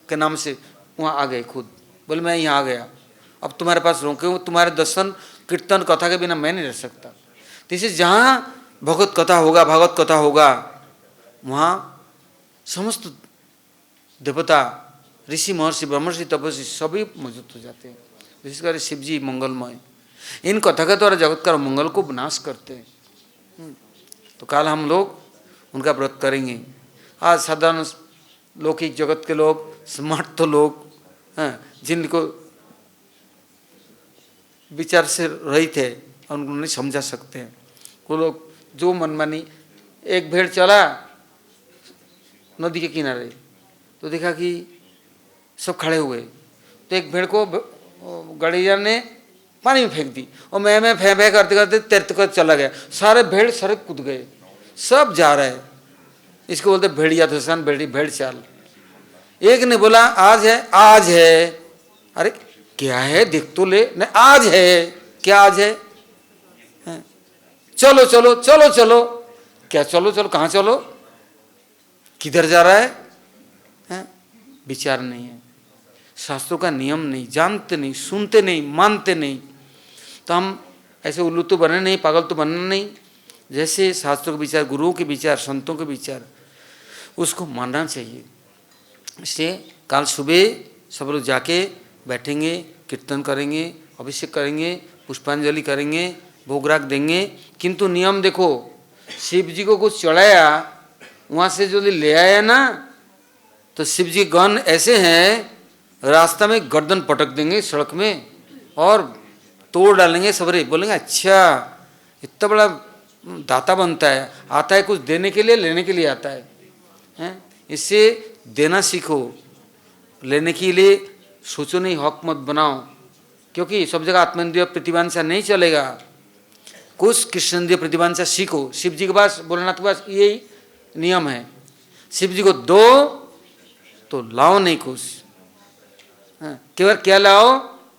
के नाम से वहाँ आ गए खुद, बोले मैं यहाँ आ गया, अब तुम्हारे पास रहूँ, क्यों तुम्हारे दर्शन कीर्तन कथा के बिना मैं नहीं रह सकता। तो इसे जहाँ भगवत कथा होगा, भागवत कथा होगा, वहाँ समस्त देवता, ऋषि, महर्षि, ब्रह्मर्षि, तपस्वी सभी मौजूद हो जाते हैं। विशेषकर शिव जी मंगलमय, इन कथा के द्वारा जगत का मंगल को विनाश करते हैं। तो कल हम लोग उनका व्रत करेंगे। आज साधारण लौकिक जगत के लोग, स्मार्ट तो लोग हैं, जिनको विचार से रहित है और उनको नहीं समझा सकते हैं, वो लोग जो मनमानी, एक भेड़ चला नदी के किनारे, तो देखा कि सब खड़े हुए, तो एक भेड़ को गड़ैया ने पानी में फेंक दी और मैं फे करते करते तैरते कर चला गया, सारे भेड़ सड़क कूद गए, सब जा रहे हैं। इसको बोलते भेड़िया धसान, भेड़ चाल। एक ने बोला आज है, आज है, अरे क्या है देख तो ले, नहीं आज है, क्या आज है, चलो चलो चलो चलो, क्या चलो चलो, कहाँ चलो, किधर जा रहा है? विचार नहीं है, शास्त्रों का नियम नहीं, जानते नहीं, सुनते नहीं, मानते नहीं। तो हम ऐसे उल्लू तो बने नहीं, पागल तो बनना नहीं। जैसे शास्त्रों के विचार, गुरुओं के विचार, संतों के विचार, उसको मानना चाहिए। इसलिए कल सुबह सब लोग जाके बैठेंगे, कीर्तन करेंगे, अभिषेक करेंगे, पुष्पांजलि करेंगे, भोगराग देंगे। किंतु नियम देखो, शिव जी को कुछ चढ़ाया, वहाँ से जो ले आया ना, तो शिव जी गण ऐसे हैं, रास्ता में गर्दन पटक देंगे सड़क में और तोड़ डालेंगे सबरे, बोलेंगे अच्छा इतना बड़ा दाता बनता है, आता है कुछ देने के लिए, लेने के लिए आता है, हैं? इससे देना सीखो, लेने के लिए सोचो नहीं, हक मत बनाओ, क्योंकि सब जगह आत्मेंद्रिय प्रतिभांसा नहीं चलेगा। कुछ कृष्णेंद्रिय प्रतिभांसा सीखो। शिव जी के पास, भोलेनाथ के पास यही नियम है, शिव जी को दो तो लाओ नहीं कुछ, केवल क्या लाओ,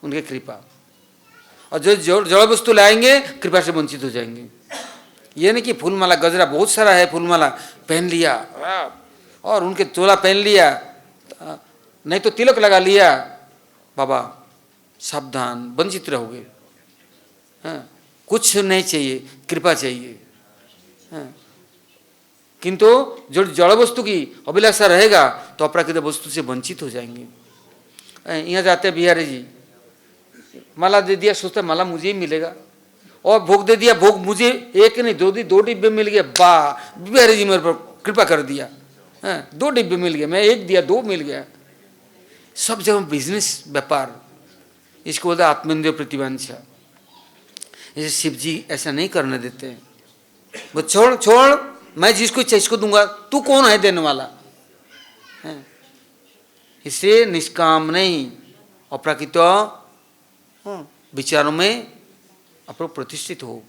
उनकी कृपा। और जो जड़ वस्तु लाएंगे कृपा से वंचित हो जाएंगे। ये नहीं कि फूलमाला गजरा बहुत सारा है, फूलमाला पहन लिया और उनके चोला पहन लिया, नहीं तो तिलक लगा लिया, बाबा सावधान, वंचित रहोगे। कुछ नहीं चाहिए, कृपा चाहिए। किंतु जो जड़ वस्तु की अभिलाषा रहेगा तो अप्राकृत वस्तु से वंचित हो जाएंगे। यहाँ जाते बिहारी जी, माला दे दिया, सोचता माला मुझे ही मिलेगा, और भोग दे दिया, भोग मुझे एक नहीं दो डिब्बे मिल गया, वाह बिहारी जी मेरे पर कृपा कर दिया, 2 डिब्बे मिल गए, मैं 1 दिया 2 मिल गया। सब जगह बिजनेस, व्यापार, इसको बोलते आत्मेंद्रिय प्रतिभांसा। जैसे शिव जी ऐसा नहीं करने देते हैं, वो छोड़ छोड़, मैं जिसको इच्छा इसको दूंगा, तू कौन है देने वाला? इससे निष्काम नहीं, अप्राकृत विचारों में आप लोग प्रतिष्ठित हो।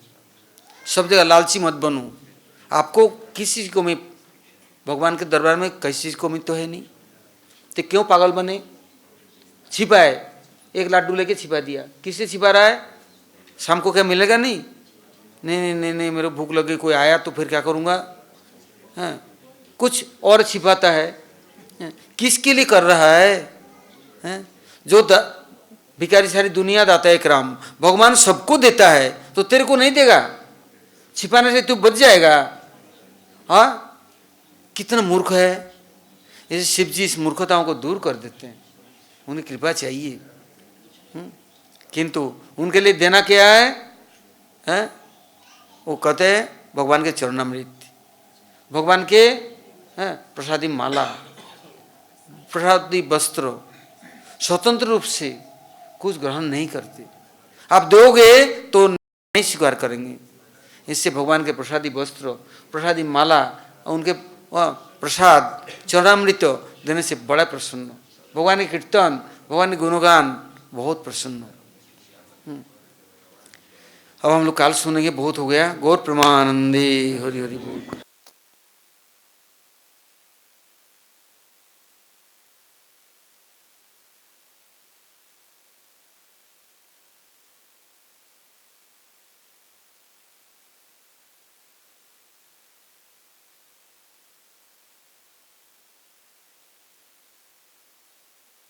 सब जगह लालची मत बनो। आपको किसी को में भगवान के दरबार में किसी चीज को में तो है नहीं, तो क्यों पागल बने? छिपाए, एक लाडू लेके छिपा दिया, किससे छिपा रहा है? शाम को क्या मिलेगा? नहीं नहीं नहीं नहीं, नहीं मेरे भूख लगी, कोई आया तो फिर क्या करूँगा? कुछ और छिपाता है। किसके लिए कर रहा है? जो भिखारी सारी दुनिया दाता है एक राम, भगवान सबको देता है तो तेरे को नहीं देगा? छिपाने से तू बच जाएगा। हाँ, कितना मूर्ख है। जैसे शिव जी इस मूर्खताओं को दूर कर देते हैं, उन्हें कृपा चाहिए। किंतु उनके लिए देना क्या है? वो कहते हैं भगवान के चरणामृत, भगवान के प्रसादी माला, प्रसादी वस्त्र, स्वतंत्र रूप से कुछ ग्रहण नहीं करते। आप दोगे तो नहीं स्वीकार करेंगे। इससे भगवान के प्रसादी वस्त्र, प्रसादी माला, उनके प्रसाद, चरणामृत देने से बड़ा प्रसन्न, भगवान के कीर्तन, भगवान के गुणगान बहुत प्रसन्न। अब हम लोग काल सुनेंगे, बहुत हो गया। गौर प्रेमानंदे हरि हरि बोल।